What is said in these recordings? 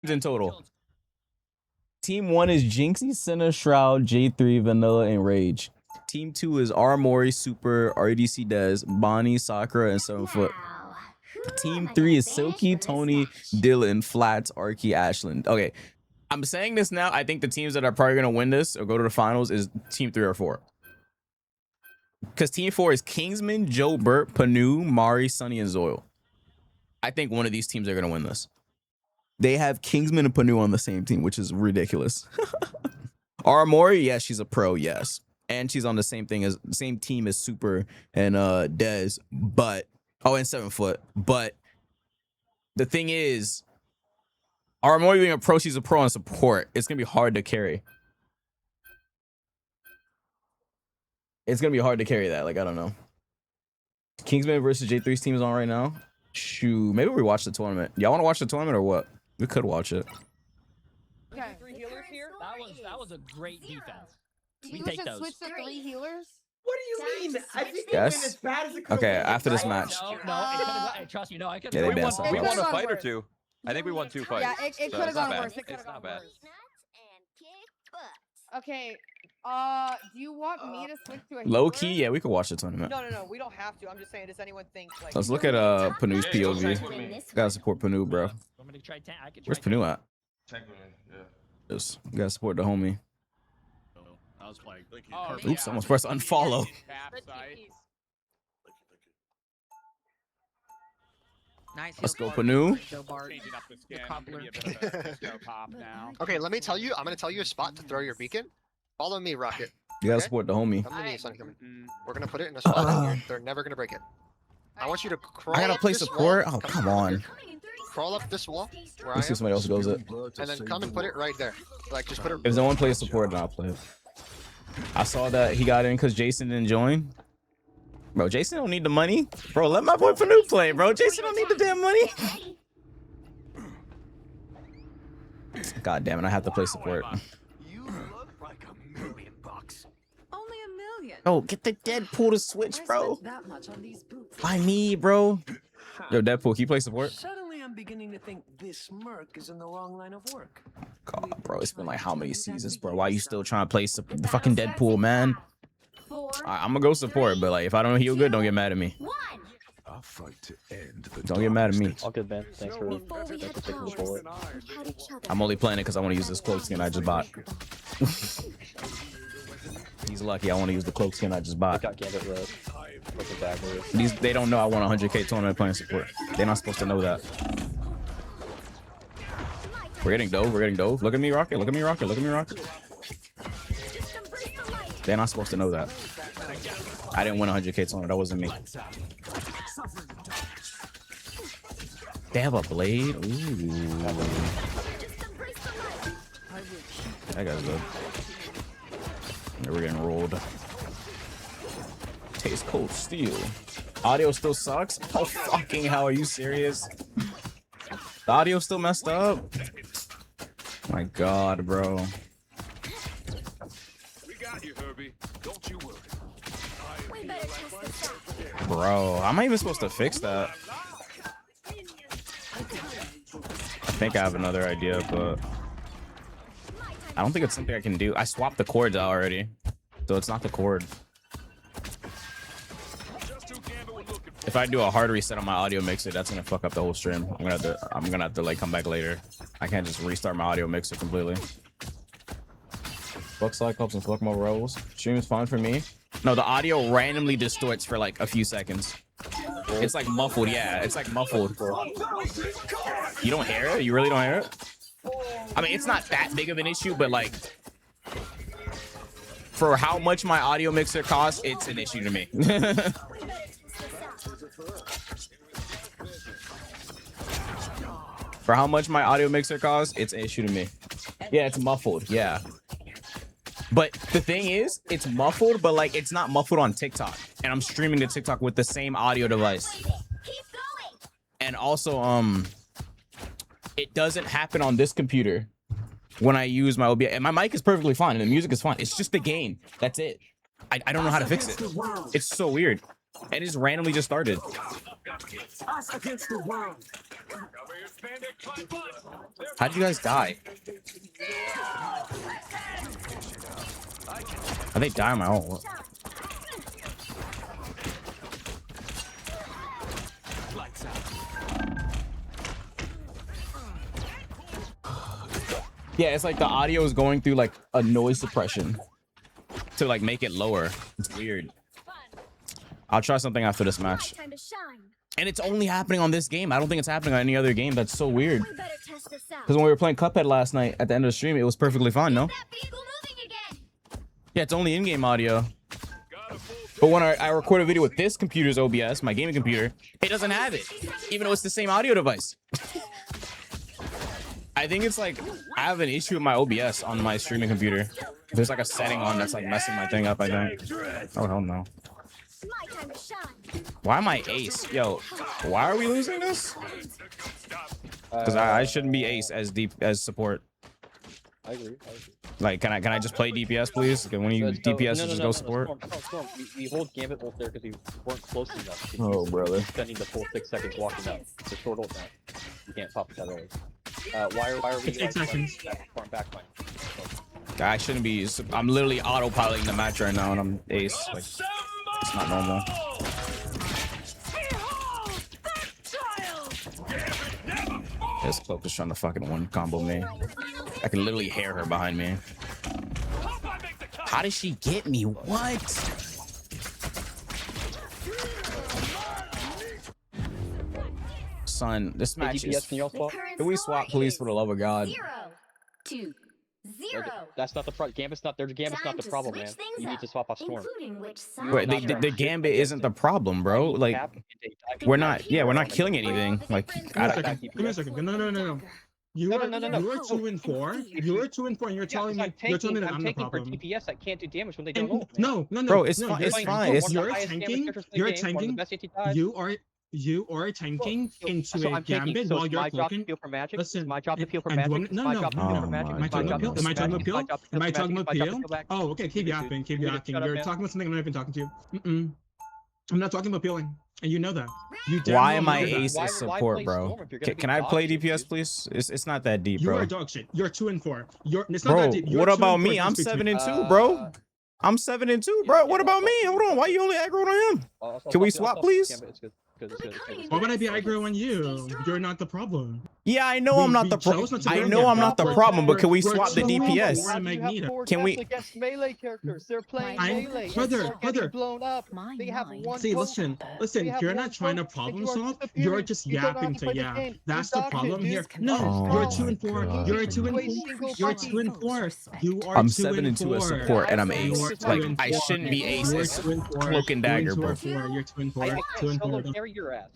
in total. Team 1 is Jinxie, Senna, Shroud, J3, Vanilla, and Rage. Team 2 is Armory, Super, RDC Dez, Bonnie, Sakura, and 7 Foot. Team 3 is Silky, Tony, Dylan, Flats, Arky, Ashland. Okay, I'm saying this now. I think the teams that are probably going to win this or go to the finals is Team 3 or 4. Because Team 4 is Kingsman, Joe Burt, Panu, Mari, Sunny, and Zoil. I think one of these teams are going to win this. They have Kingsman and Panu on the same team, which is ridiculous. Armory, yes, she's a pro, yes. And she's on the same team as Super and Dez, but and 7 Foot. But the thing is, Armory being a pro, she's a pro on support. It's gonna be hard to carry. It's gonna be hard to carry that. Like, I don't know. Kingsman versus J3's team is on right now. Shoot, maybe we watch the tournament. Y'all want to watch the tournament or what? We could watch it. Okay. 3 healers here. That was a great defense. We take those. Switch to 3 healers. What do you mean? I think Yes. they went as bad as it could Okay, have been, after this right? match. No, trust me, no, I could. Yeah, they banned won, something We else. won a gone fight or worse. two. I think we won 2 fights. Yeah, it so could have it's not gone bad. worse. It could It's have not gone bad. worse. Okay. Do you want me to switch to a Low healer? key, yeah, we could watch the tournament. No, we don't have to. I'm just saying, does anyone think like? Let's look at Panu's POV. Gotta support Panu, bro. Want me to try 10? I can try Where's 10. Panu at? Tank man, yeah. Just gotta support the homie. I was playing. Oops, almost pressed unfollow. Nice. Let's go, heal Panu. Changing up the skin. Give me a bit of a snow pop now. Okay, let me tell you. I'm gonna tell you a spot to throw your beacon. Follow me, Rocket. You gotta Okay. support the homie. Come to me, Sonny. Come in. Mm, We're gonna put it in a spot that they're never gonna break it. I want you to crawl. I gotta up play this support. wall. Oh, come on. Crawl up this wall where I Let's see am, if somebody else goes it. and then come and put it right there. Like just put it. If no one plays support, then I'll play it. I saw that he got in because Jason didn't join. Bro, Jason don't need the money. Bro, let my boy Panu play, bro. Jason don't need the damn money. God damn it, I have to play support. You look like $1 million. Only $1 million. Oh, get the Deadpool to switch, bro. That much on these boots. By me, bro. Yo, Deadpool, can you play support? Suddenly I'm beginning to think this merc is in the wrong line of work. God, bro, it's been like how many seasons, bro? Why you still trying to play the fucking Deadpool, man? I'm gonna go support, but like if I don't heal good, don't get mad at me. I'll fight to end the Don't get mad at me. All good, man. Thanks for taking the bullet. I'm only playing it because I want to use this cloak skin I just bought. He's lucky I want to use the cloak skin I just bought. Got Gambit Red. Looking backwards. They don't know I want 100k tournament playing support. They're not supposed to know that. We're getting dove. We're getting dove. Look at me, Rocket. Look at me, Rocket. Look at me, Rocket. They're not supposed to know that. I didn't win 100k tournament. That wasn't me. They have a blade. Ooh. That guy's good. Yeah, we're getting rolled. Tastes cold steel. Audio still sucks? Oh fucking hell, are you serious? The audio still messed up? My god, bro. We got you, Herbie. Don't you worry. Bro, how am I even supposed to fix that? I think I have another idea, but I don't think it's something I can do. I swapped the cords out already, so it's not the cord. If I do a hard reset on my audio mixer, that's gonna fuck up the whole stream. I'm gonna have to like come back later. I can't just restart my audio mixer completely. Fuck Cyclops and fuck my rolls. Stream is fine for me. No, the audio randomly distorts for like a few seconds. It's like muffled, yeah. It's like muffled. You don't hear it? You really don't hear it? I mean, it's not that big of an issue, but like for how much my audio mixer costs, it's an issue to me. For how much my audio mixer costs, it's an issue to me. Yeah, it's muffled, yeah. But the thing is, it's muffled, but like it's not muffled on TikTok. And I'm streaming to TikTok with the same audio device. And also, it doesn't happen on this computer when I use my OBS. And my mic is perfectly fine and the music is fine. It's just the gain. That's it. I don't know how to fix it. It's so weird. And it just randomly just started. Us against the world. How'd you guys die? Are they die on my own? Yeah, it's like the audio is going through like a noise suppression to like make it lower. It's weird. I'll try something after this match. And it's only happening on this game. I don't think it's happening on any other game. That's so weird. Because when we were playing Cuphead last night at the end of the stream, it was perfectly fine, no? Yeah, it's only in-game audio. But when I record a video with this computer's OBS, my gaming computer, it doesn't have it, even though it's the same audio device. I think it's like I have an issue with my OBS on my streaming computer. There's like a setting on that's like messing my thing up, I think. Oh, hell no. Why am I ace? Yo, why are we losing this? Because I shouldn't be ace as deep as support. I agree. Like, can I just play DPS, please? When you DPS, just go support. Storm. We hold Gambit ult there because we weren't close enough. Oh, brother. Spending the full 6 seconds walking up. It's a short ult now. You can't pop it that early. Why are we? It's 8 seconds. Backline. I shouldn't be. I'm literally autopiloting the match right now, and I'm ace. Like, it's not normal. This cloak is trying to fucking one combo me. I can literally hear her behind me. How did she get me? What? Son, this match is... Can we swap, please, for the love of God? 0 to 0. That's not the problem. Gambit's not the problem, man. You need to swap off Storm. Wait, the Gambit isn't the problem, bro. Like, we're not killing anything. Like, Give me a second. No. You are 2 and 4. You are 2 and 4, and you're telling me that I'm the problem. For DPS that can't do damage when they don't ult. No. Bro, it's fine. It's fine. You're tanking. You're tanking. You are tanking into a Gambit while you're cloaking. Listen, my job to peel for and magic. no. Am I talking about peel? Am I talking about peel? Oh, okay. Keep yapping. You're talking about something I'm not even talking to you. I'm not talking about peeling, and you know that. Why am I ace as support, bro? Can I play DPS, please? It's not that deep, bro. You are dog shit. You're 2 and 4. It's not that bro, deep. What about me? I'm 7 and 2, bro. I'm 7 and 2, bro. What about me? Hold on. Why you only aggro on him? Can we swap, please? Why would I be aggro on you? You're not the problem. Yeah, I know I'm not the problem. I know I'm not the problem, but can we swap the DPS? Can we? Against melee characters, they're playing melee. Brother. Blown up. They have one. See, listen. You're not trying to problem solve. You're just yapping to yap. That's the problem here. No, you're 2 and 4. You're 2 and 4. You're 2 and 4. You are. I'm 7 and 2 as support, and I'm ace. Like, I shouldn't be ace as cloak and dagger, bro. You're 2 and 4. 2 and 4. Carry your ass.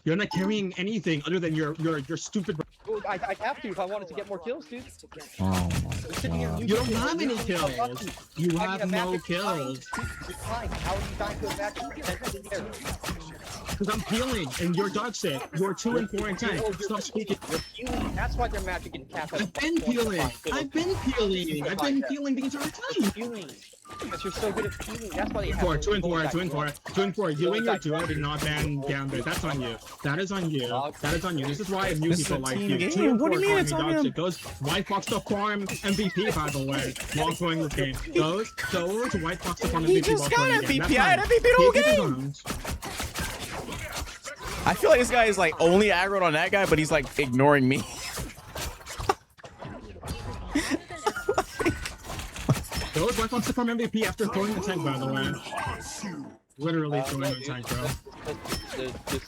You're not carrying anything other than your stupid. I'd have to if I wanted to get more kills, dude. Oh my God. You don't have any kills. You have no kills. How are you trying to imagine? Because I'm peeling, and you're dog shit. You're 2 and 4 and 10. Stop speaking. That's why they're magic and cap. I've been peeling. I've been peeling the entire time. Because you're so good at peeling. That's why they have 2 and 4. 2 and 4. 2 and 4. You and your duo did not ban Gambit. That's on you. That is on you. That is on you. This is why I knew people like you. 2 and 4 what do you mean it's on him? Goes White Fox to farm MVP, by the way, while playing this game. Goes White Fox to farm MVP. He just got MVP. I had MVP the whole game. I feel like this guy is like only aggroed on that guy, but he's like ignoring me. Those White Fox to farm MVP after throwing the tank, by the way. Literally throwing the tank, bro.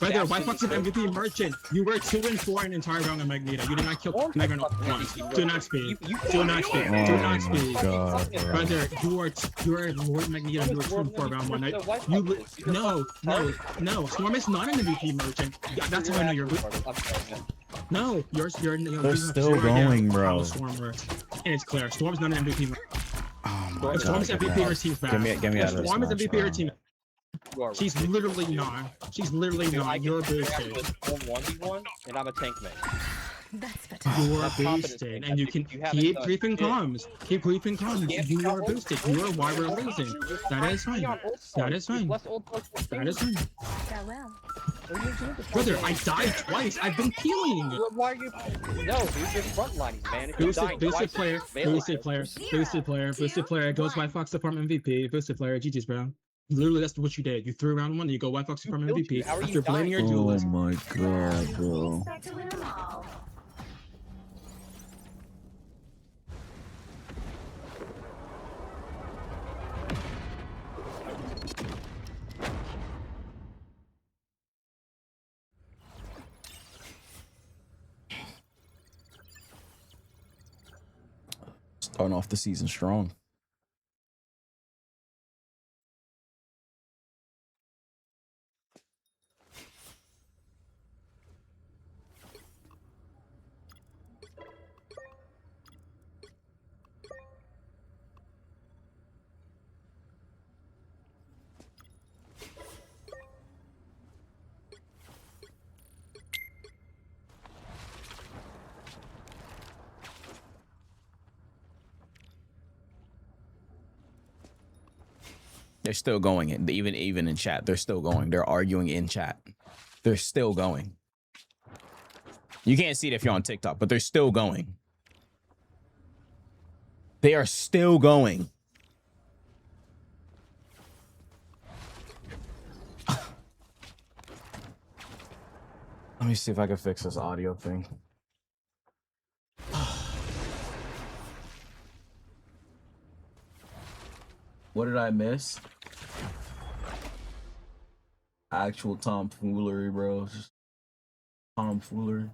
Brother, White Fox of MVP merchant. You were 2 and 4 an entire round of Magneto. You did not kill Magneto once. Do not speak. Do not speak. Do not speak. Brother, you are Lord Magneto. You were 2 and 4 round 1. No. Storm is not an MVP merchant. That's how I know you're. No, you're They're still going, bro. And it's clear. Storm's not an MVP. Oh my God. Storm's MVP, her team's bad. Get me out of this. Storm is MVP, her team. She's literally not. She's literally not. You're a bullshit. 1v1, and I'm a tank man. That's better. You are That's confidence, boosted, man. and you That's can because you haven't keep done briefing shit. comms. Keep briefing comms. can't You be are old boosted. school. You are why we're Old losing. school. You're That is fine. Be fine. on old That school. is fine. Less old school That is things. fine. Farewell. What are you doing this Brother, whole I game? died twice. I've been peeling. Why are you? No, dude, you're frontlining, man. If you Boosted, die boosted twice, player, melee boosted player, boosted player, boosted player. Goes White Fox to farm MVP. Boosted player. GG's, bro. Literally, that's what you did. You threw round one, you go White Fox to farm killed MVP you. How are you after blading dying? your Oh duelist. my god, bro. Expect to win them all. Starting off the season strong. They're still going in, even in chat. They're still going. They're arguing in chat. They're still going. You can't see it if you're on TikTok, but they're still going. They are still going. Let me see if I can fix this audio thing. What did I miss? Actual tomfoolery, bro. Just tomfoolery.